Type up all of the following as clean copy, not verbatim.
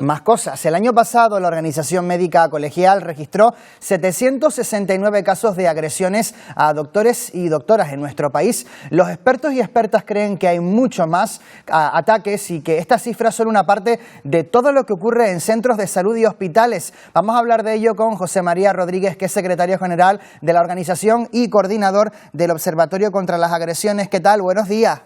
Más cosas. El año pasado la Organización Médica Colegial registró 769 casos de agresiones a doctores y doctoras en nuestro país. Los expertos y expertas creen que hay mucho más ataques y que estas cifras son una parte de todo lo que ocurre en centros de salud y hospitales. Vamos a hablar de ello con José María Rodríguez, que es secretario general de la organización y coordinador del Observatorio contra las Agresiones. ¿Qué tal? Buenos días.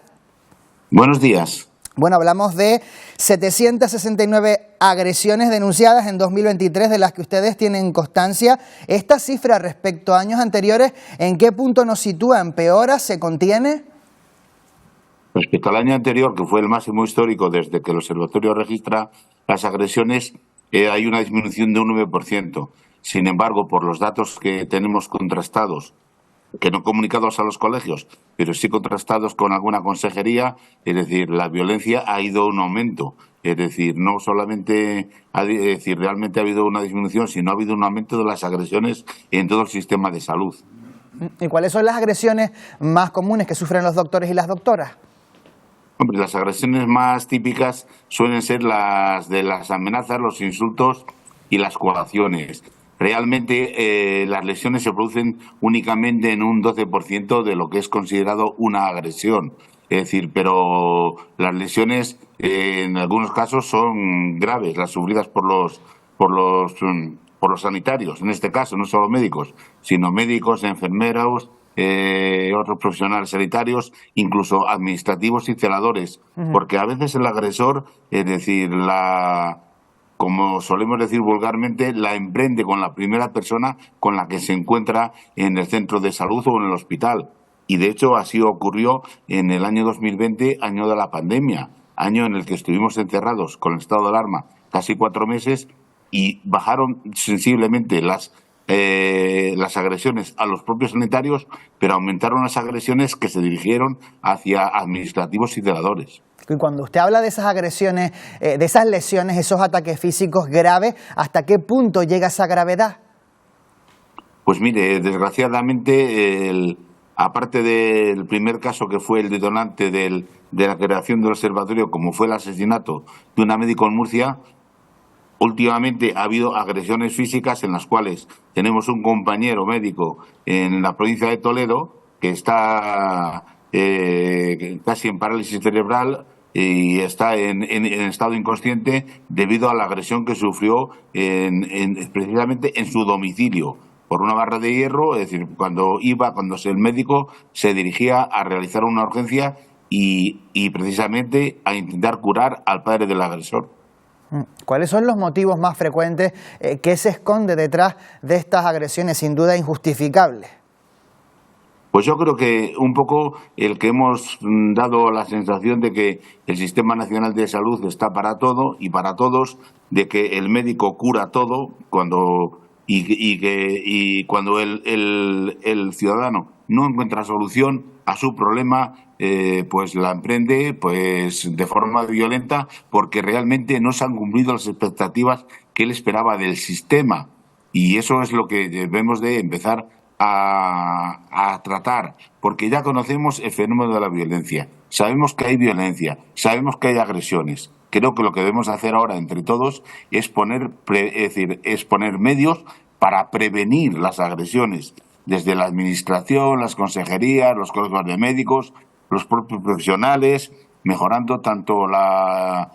Buenos días. Bueno, hablamos de 769 agresiones denunciadas en 2023, de las que ustedes tienen constancia. Esta cifra respecto a años anteriores, ¿en qué punto nos sitúa? ¿Empeora? ¿Se contiene? Respecto al año anterior, que fue el máximo histórico desde que el observatorio registra las agresiones, hay una disminución de un 9%. Sin embargo, por los datos que tenemos contrastados, que no comunicados a los colegios, pero sí contrastados con alguna consejería, es decir, la violencia ha ido en aumento. Es decir, no solamente realmente ha habido una disminución, sino ha habido un aumento de las agresiones en todo el sistema de salud. ¿Y cuáles son las agresiones más comunes que sufren los doctores y las doctoras? Hombre, las agresiones más típicas suelen ser las de las amenazas, los insultos y las coacciones. Realmente las lesiones se producen únicamente en un 12% de lo que es considerado una agresión. Es decir, pero las lesiones en algunos casos son graves, las sufridas por los sanitarios, en este caso, no solo médicos, sino médicos, enfermeros, otros profesionales sanitarios, incluso administrativos y celadores, porque a veces el agresor, es decir, como solemos decir vulgarmente, la emprende con la primera persona con la que se encuentra en el centro de salud o en el hospital. Y de hecho así ocurrió en el año 2020, año de la pandemia, año en el que estuvimos encerrados con el estado de alarma casi 4 meses y bajaron sensiblemente las agresiones a los propios sanitarios, pero aumentaron las agresiones que se dirigieron hacia administrativos y celadores. Y cuando usted habla de esas agresiones, de esas lesiones, esos ataques físicos graves, ¿hasta qué punto llega esa gravedad? Pues mire, desgraciadamente, aparte del primer caso que fue el detonante de la creación del observatorio, como fue el asesinato de una médico en Murcia, últimamente ha habido agresiones físicas en las cuales tenemos un compañero médico en la provincia de Toledo que está casi en parálisis cerebral y está en estado inconsciente debido a la agresión que sufrió precisamente en su domicilio por una barra de hierro. Es decir, cuando el médico se dirigía a realizar una urgencia y precisamente a intentar curar al padre del agresor. ¿Cuáles son los motivos más frecuentes que se esconde detrás de estas agresiones, sin duda injustificables? Pues yo creo que un poco el que hemos dado la sensación de que el Sistema Nacional de Salud está para todo y para todos, de que el médico cura todo cuando el ciudadano no encuentra solución a su problema, pues la emprende pues de forma violenta, porque realmente no se han cumplido las expectativas que él esperaba del sistema. Y eso es lo que debemos de empezar a tratar, porque ya conocemos el fenómeno de la violencia, sabemos que hay violencia, sabemos que hay agresiones. Creo que lo que debemos hacer ahora entre todos es poner medios para prevenir las agresiones, desde la administración, las consejerías, los colegios de médicos, los propios profesionales, mejorando tanto la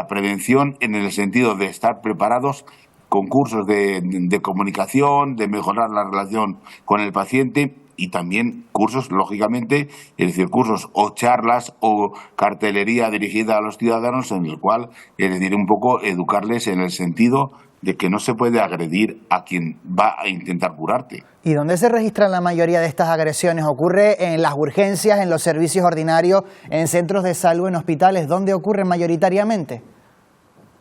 prevención en el sentido de estar preparados con cursos de comunicación, de mejorar la relación con el paciente y también cursos, lógicamente, es decir, cursos o charlas o cartelería dirigida a los ciudadanos en el cual, es decir, un poco educarles en el sentido de que no se puede agredir a quien va a intentar curarte. ¿Y dónde se registran la mayoría de estas agresiones? ¿Ocurre en las urgencias, en los servicios ordinarios, en centros de salud, en hospitales? ¿Dónde ocurren mayoritariamente?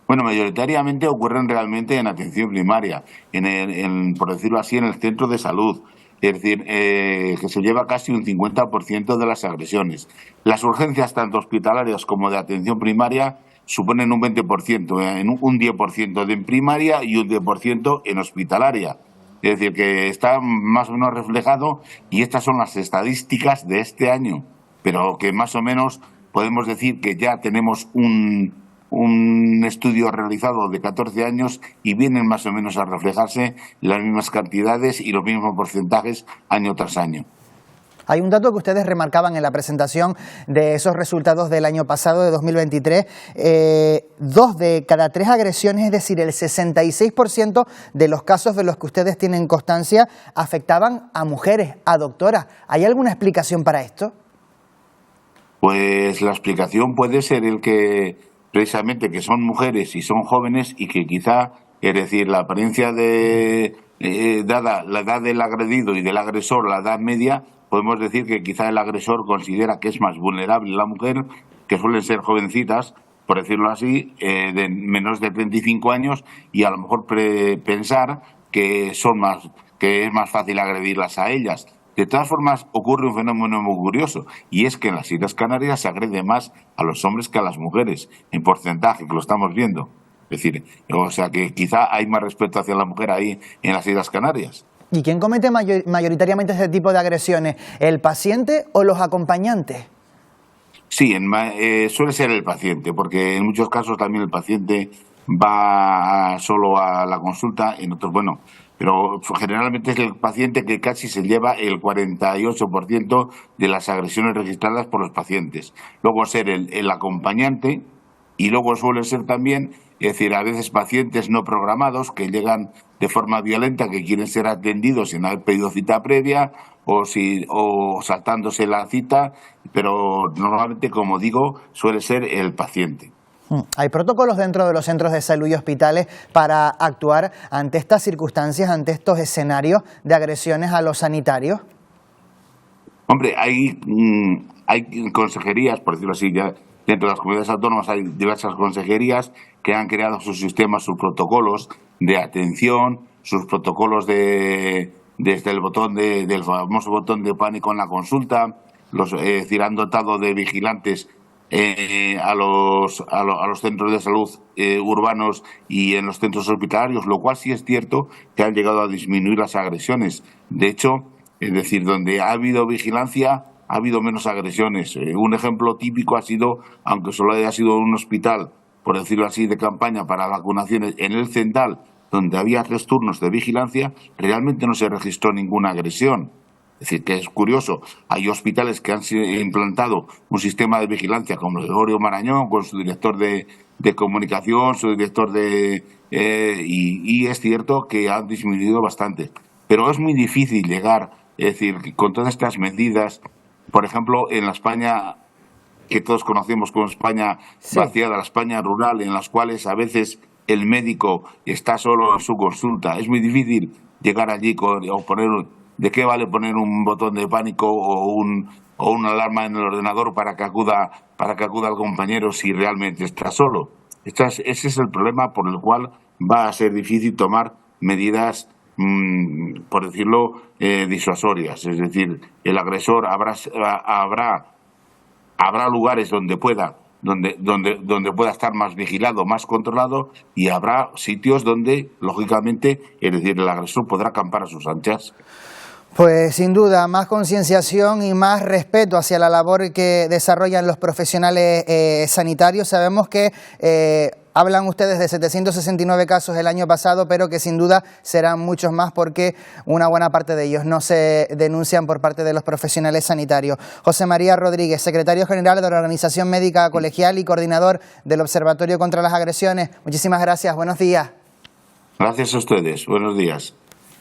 Bueno, mayoritariamente ocurren realmente en atención primaria, por decirlo así, en el centro de salud. Es decir, que se lleva casi un 50% de las agresiones. Las urgencias, tanto hospitalarias como de atención primaria, suponen un 20%, un 10% en primaria y un 10% en hospitalaria. Es decir, que está más o menos reflejado, y estas son las estadísticas de este año, pero que más o menos podemos decir que ya tenemos un un estudio realizado de 14 años y vienen más o menos a reflejarse las mismas cantidades y los mismos porcentajes año tras año. Hay un dato que ustedes remarcaban en la presentación de esos resultados del año pasado, de 2023. 2 de cada 3 agresiones, es decir, el 66% de los casos de los que ustedes tienen constancia afectaban a mujeres, a doctoras. ¿Hay alguna explicación para esto? Pues la explicación puede ser el que precisamente que son mujeres y son jóvenes y que quizá, es decir, la apariencia dada la edad del agredido y del agresor, la edad media, podemos decir que quizá el agresor considera que es más vulnerable la mujer, que suelen ser jovencitas, por decirlo así, de menos de 35 años, y a lo mejor pensar que que es más fácil agredirlas a ellas. De todas formas, ocurre un fenómeno muy curioso, y es que en las Islas Canarias se agrede más a los hombres que a las mujeres, en porcentaje, que lo estamos viendo. Es decir, o sea que quizá hay más respeto hacia la mujer ahí en las Islas Canarias. ¿Y quién comete mayoritariamente este tipo de agresiones? ¿El paciente o los acompañantes? Sí, suele ser el paciente, porque en muchos casos también el paciente va solo a la consulta, en otros, bueno, pero generalmente es el paciente que casi se lleva el 48% de las agresiones registradas por los pacientes. Luego ser el acompañante, y luego suele ser también, es decir, a veces pacientes no programados que llegan de forma violenta, que quieren ser atendidos sin haber pedido cita previa o saltándose la cita, pero normalmente, como digo, suele ser el paciente. ¿Hay protocolos dentro de los centros de salud y hospitales para actuar ante estas circunstancias, ante estos escenarios de agresiones a los sanitarios? Hombre, hay consejerías, por decirlo así, ya dentro de las comunidades autónomas hay diversas consejerías que han creado sus sistemas, sus protocolos de atención, sus protocolos desde el botón del famoso botón de pánico en la consulta, es decir, han dotado de vigilantes a los centros de salud urbanos y en los centros hospitalarios, lo cual sí es cierto que han llegado a disminuir las agresiones. De hecho, es decir, donde ha habido vigilancia, ha habido menos agresiones. Un ejemplo típico ha sido, aunque solo haya sido un hospital, por decirlo así, de campaña para vacunaciones, en el Cendal, donde había 3 turnos de vigilancia, realmente no se registró ninguna agresión. Es decir, que es curioso, hay hospitales que han implantado un sistema de vigilancia como el de Gregorio Marañón, con su director de comunicación, su director y es cierto que han disminuido bastante. Pero es muy difícil llegar, es decir, con todas estas medidas, por ejemplo, en la España que todos conocemos como España vaciada, la España rural, en las cuales a veces el médico está solo en su consulta. Es muy difícil llegar allí o poner... ¿De qué vale poner un botón de pánico o una alarma en el ordenador para que acuda al compañero si realmente está solo? Ese es el problema por el cual va a ser difícil tomar medidas, por decirlo, disuasorias. Es decir, el agresor habrá lugares donde pueda estar más vigilado, más controlado, y habrá sitios donde, lógicamente, es decir, el agresor podrá acampar a sus anchas. Pues sin duda, más concienciación y más respeto hacia la labor que desarrollan los profesionales sanitarios. Sabemos que hablan ustedes de 769 casos el año pasado, pero que sin duda serán muchos más porque una buena parte de ellos no se denuncian por parte de los profesionales sanitarios. José María Rodríguez, secretario general de la Organización Médica Colegial y coordinador del Observatorio contra las Agresiones. Muchísimas gracias, buenos días. Gracias a ustedes, buenos días.